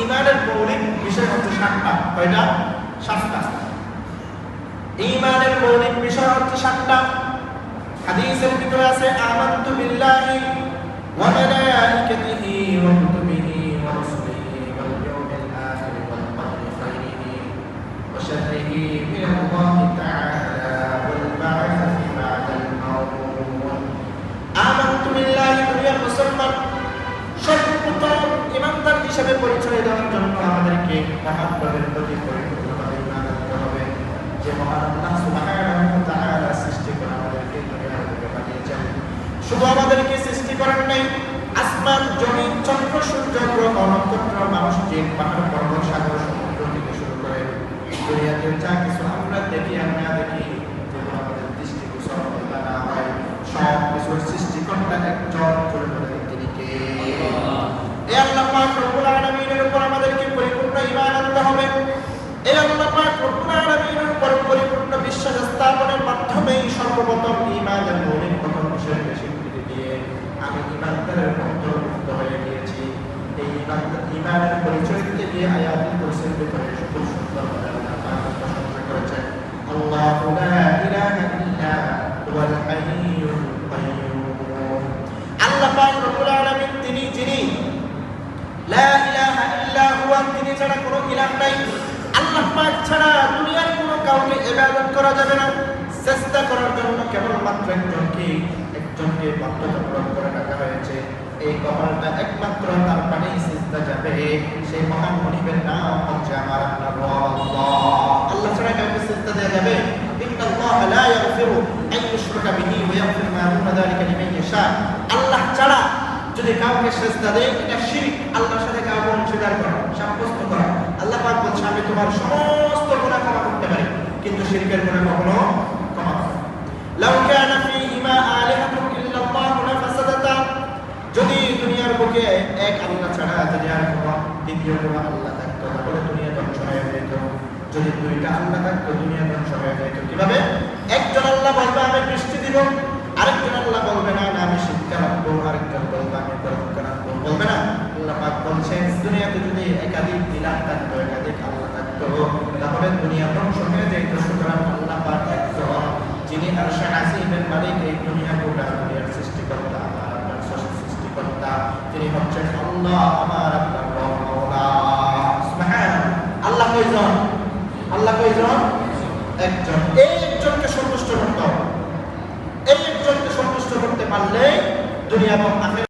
ঈমানের মৌলিক বিষয় হচ্ছে 7টা। কয়টা? 7টা। ঈমানের মৌলিক বিষয় হচ্ছে 7টা। হাদিসের ভিতরে আছে আমানতু বিল্লাহি ওয়া মালাইকাতিহি ওয়া কুতুবিহি ওয়া রুসুলিহি ওয়াল ইয়াউমিল আখির ওয়াল কদরি খাইরিহি ওয়া শাররিহি মিনাল্লাহি তাআলা ওয়াল বা'থি বা'দাল মাউত। আমানতু বিল্লাহি, দুনিয়ার মুসলমান সর্বপ্রথম ইমানদার হিসেবে পরিচয় দেওয়ার জন্য আমাদেরকে মহান রবের প্রতি পরিপূর্ণভাবে ঈমান আনতে হবে, যে মহান আল্লাহ সুবহানাহু ওয়া তাআলা সৃষ্টি করে আমাদেরকে দুনিয়ার বুকে পাঠিয়েছেন। শুধু আমাদেরকে সৃষ্টি করেন নাই, আসমান, জমিন, চন্দ্র, সূর্য, গ্রহ, নক্ষত্র, মানুষ, জিন, পাহাড়, পর্বত, সাগর, সমুদ্র থেকে শুরু করে দুনিয়াতে যা কিছু আমরা দেখি আর না দেখি, যেগুলো আমাদের দৃষ্টিগোচর হয় বা না হয়, সব কিছুর সৃষ্টিকর্তা একজন, তিনি কে? এই আল্লাহ পাক রব্বুল আলামিনের উপর আমাদেরকে পরিপূর্ণ ঈমান আনতে হবে। এই আল্লাহ পাক রব্বুল আলামিনের উপর পরিপূর্ণ বিশ্বাস স্থাপনের মাধ্যমেই সর্বপ্রথম ঈমানের মৌলিক প্রথম বিষয়কে স্বীকৃতি দিয়ে আমি ঈমানদারের অন্তর্ভুক্ত হয়ে গিয়েছি। এই ঈমানের পরিচয় দিতে গিয়ে আয়াতুল কুরসির ভিতরে খুব সুন্দরভাবে আল্লাহ পাক প্রশংসা করেছেন, আল্লাহু লা ইলাহা ইল্লা হুয়াল হাইয়ুল কাইয়্যুম। আল্লাহ পাক রব্বুল আলামিন তিনি যিনি লা ইলাহা ইল্লা হুয়া, তিনি ছাড়া কোনো ইলাহ নাই। আল্লাহ পাক ছাড়া দুনিয়ার কোনো কাউকে ইবাদত করা যাবে না। চেষ্টা করার জন্য কেবলমাত্র একজনকে বাধ্যতামূলক করে রাখা হয়েছে। এই কপালটা একমাত্র তার পানেই সিজদা যাবে। সেই মহান মনিবের নাম হচ্ছে আমার আল্লাহ। আল্লাহ ছাড়া কাউকে সিজদা দেওয়া যাবে? ইন্নাল্লাহা লা ইয়াগফিরু আন ইউশরাকা বিহি ওয়া ইয়াগফিরু মা দুনা যালিকা লিমান ইয়াশা। আল্লাহ ছাড়া যদি কাউকে সিজদা দেয়, এটা শিরক, আল্লাহর সাথে কাউকে অংশীদার করা, সাব্যস্ত করা। আল্লাহ পাক বলছেন, আমি তোমার সমস্ত গুনাহ ক্ষমা করতে পারি, কিন্তু শিরকের গুনাহ কখনো ক্ষমা করব না। লাউ কানা ফীহিমা আলিহাতুন ইল্লাল্লাহু লাফাসাদাতা, যদি দুনিয়ার বুকে এক আল্লাহ ছাড়া যদি আর কোনো দ্বিতীয় কোনো আল্লাহ থাকতো, তাহলে দুনিয়া ধ্বংস হয়ে যেত। যদি দুইটা আল্লাহ থাকতো, দুনিয়া ধ্বংস হয়ে যেত। কিভাবে? একজন আল্লাহ বলবে আমি বৃষ্টি দিব, আরেকজন আল্লাহ বলবে না আমি শিক্ষা রাখবো, আরেকজন বলবে আমি পরীক্ষা রাখবো, বলবে না। আল্লাহ পাক বলছেন, দুনিয়াতে যদি একাধিক ইলাহ থাকতো, একাধিক আল্লাহ থাকতো, তাহলে দুনিয়া ধ্বংস হয়ে যেত। সুতরাং আল্লাহ পাক একজন, যিনি আরশে আসীমের মালিক, এই দুনিয়া গোটা দুনিয়ার সৃষ্টিকর্তা, আমার আপনার সৃষ্টিকর্তা, তিনি হচ্ছেন আল্লাহ, আমার আপনার মাওলা। সুবহানাল্লাহ। আল্লাহ কয়জন? আল্লাহ কয়জন? একজন। এই একজনকে সন্তুষ্ট করতে হবে। এই একজনকে সন্তুষ্ট করতে পারলে দুনিয়া এবং আখিরাত